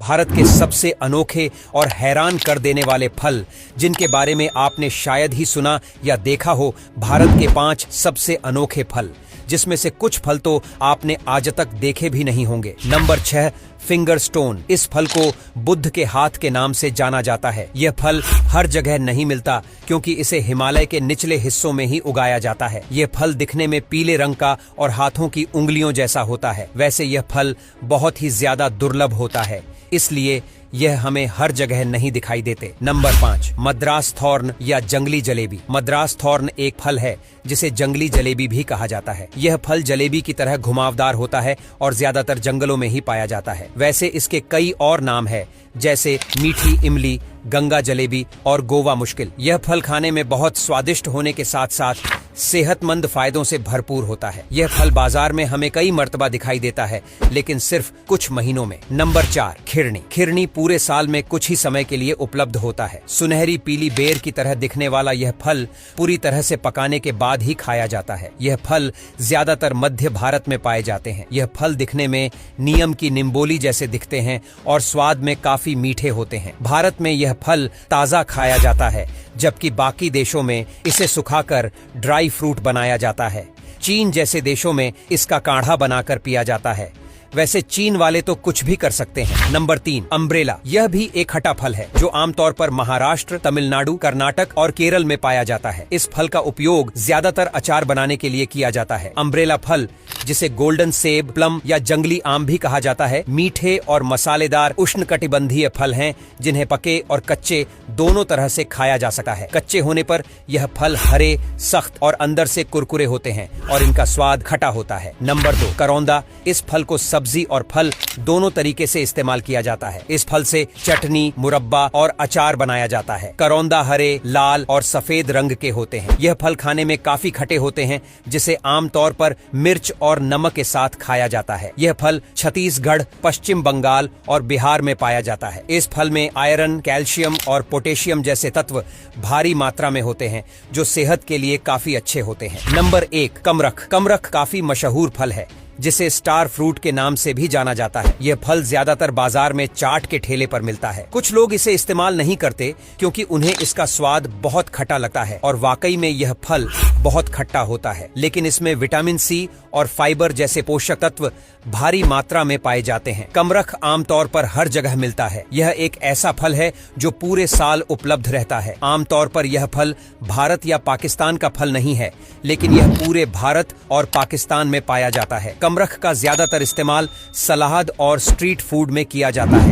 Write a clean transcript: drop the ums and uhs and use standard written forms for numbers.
भारत के सबसे अनोखे और हैरान कर देने वाले फल जिनके बारे में आपने शायद ही सुना या देखा हो। भारत के 5 सबसे अनोखे फल, जिसमें से कुछ फल तो आपने आज तक देखे भी नहीं होंगे। Number 6, finger stone. इस फल को बुद्ध के हाथ के नाम से जाना जाता है। यह फल हर जगह नहीं मिलता क्योंकि इसे हिमालय के निचले हिस्सों में ही उगाया जाता है। यह फल दिखने में पीले रंग का और हाथों की उंगलियों जैसा होता है। वैसे यह फल बहुत ही ज्यादा दुर्लभ होता है, इसलिए यह हमें हर जगह नहीं दिखाई देते। नंबर 5, मद्रास थॉर्न या जंगली जलेबी। मद्रास थॉर्न एक फल है जिसे जंगली जलेबी भी कहा जाता है। यह फल जलेबी की तरह घुमावदार होता है और ज्यादातर जंगलों में ही पाया जाता है। वैसे इसके कई और नाम है, जैसे मीठी इमली, गंगा जलेबी और गोवा मुश्किल। यह फल खाने में बहुत स्वादिष्ट होने के साथ साथ सेहतमंद फायदों से भरपूर होता है। यह फल बाजार में हमें कई मर्तबा दिखाई देता है, लेकिन सिर्फ कुछ महीनों में। नंबर 4, खिरनी। खिरनी पूरे साल में कुछ ही समय के लिए उपलब्ध होता है। सुनहरी पीली बेर की तरह दिखने वाला यह फल पूरी तरह से पकाने के बाद ही खाया जाता है। यह फल ज्यादातर मध्य भारत में पाए जाते हैं। यह फल दिखने में नीम की निम्बोली जैसे दिखते हैं और स्वाद में काफी मीठे होते हैं। भारत में यह फल ताजा खाया जाता है, जबकि बाकी देशों में इसे सुखाकर ड्राई फ्रूट बनाया जाता है। चीन जैसे देशों में इसका काढ़ा बनाकर पिया जाता है। वैसे चीन वाले तो कुछ भी कर सकते हैं। Number 3, umbrella. यह भी एक खट्टा फल है जो आमतौर पर महाराष्ट्र, तमिलनाडु, कर्नाटक और केरल में पाया जाता है। इस फल का उपयोग ज्यादातर अचार बनाने के लिए किया जाता है। अम्ब्रेला फल, जिसे गोल्डन सेब, प्लम या जंगली आम भी कहा जाता है, मीठे और मसालेदार उष्णकटिबंधीय फल हैं जिन्हें पके और कच्चे दोनों तरह से खाया जा सकता है। कच्चे होने पर यह फल हरे, सख्त और अंदर से कुरकुरे होते हैं और इनका स्वाद खट्टा होता है। नंबर 2, करौंदा। इस फल को सब्जी और फल दोनों तरीके से इस्तेमाल किया जाता है। इस फल से चटनी, मुरब्बा और अचार बनाया जाता है। करौंदा हरे, लाल और सफेद रंग के होते हैं। यह फल खाने में काफी खट्टे होते हैं, जिसे आमतौर पर मिर्च और नमक के साथ खाया जाता है। यह फल छत्तीसगढ़, पश्चिम बंगाल और बिहार में पाया जाता है। इस फल में आयरन, कैल्शियम और पोटेशियम जैसे तत्व भारी मात्रा में होते हैं, जो सेहत के लिए काफी अच्छे होते हैं। नंबर 1, कमरख। कमरख काफी मशहूर फल है, जिसे स्टार फ्रूट के नाम से भी जाना जाता है। यह फल ज्यादातर बाजार में चाट के ठेले पर मिलता है। कुछ लोग इसे इस्तेमाल नहीं करते क्योंकि उन्हें इसका स्वाद बहुत खट्टा लगता है, और वाकई में यह फल बहुत खट्टा होता है, लेकिन इसमें विटामिन सी और फाइबर जैसे पोषक तत्व भारी मात्रा में पाए जाते हैं। कमरख आमतौर पर हर जगह मिलता है। यह एक ऐसा फल है जो पूरे साल उपलब्ध रहता है। आमतौर पर यह फल भारत या पाकिस्तान का फल नहीं है, लेकिन यह पूरे भारत और पाकिस्तान में पाया जाता है। कमरख का ज्यादातर इस्तेमाल सलाद और स्ट्रीट फूड में किया जाता है।